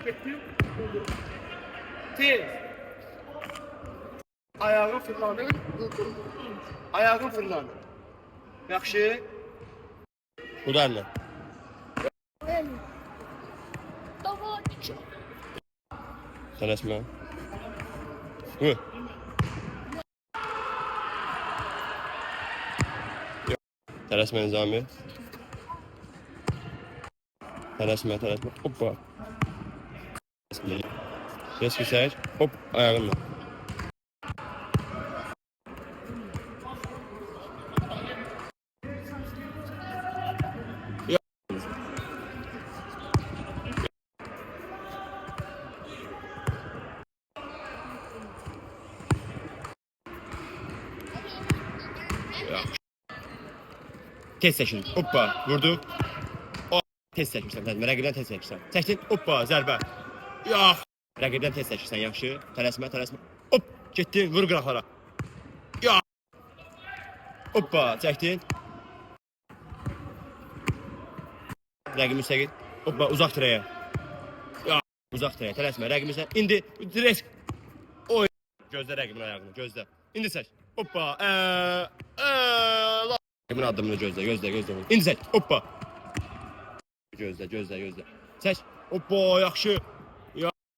Getdim. Tez. Ayağım fırlanır. Ayağım fırlanır. Yaxşı. Udarla. Tələsmə. Vur. Tələsmə Nizami. Tələsmə. Hoppa. Kes güzel. Hop ayağınla. Tez çəkin. Hoppa. Vurdu. O tez çəkirsən. Rəqibdən tez çəkirsən. Çəkdin. Hoppa. Zərbə. Yox. Rəqibdən tez çəkirsən. Yaxşı. Tələsmə. Hop. Getdin. Vur qıraqlara. Yox. Hoppa. Çəkdin. Rəqibin üstə. Hoppa. Uzaq dirəyə. Yox. Uzaq dirəyə. Tələsmə. Rəqibin üstə. İndi. Dirək. Oy. Gözlə rəqibin ayağını. Gözlə. İndi çək. Hoppa. Kimin adımını gözlə. İndi çək. Hoppa. Gözlə. Çək. Hoppa, yaxşı.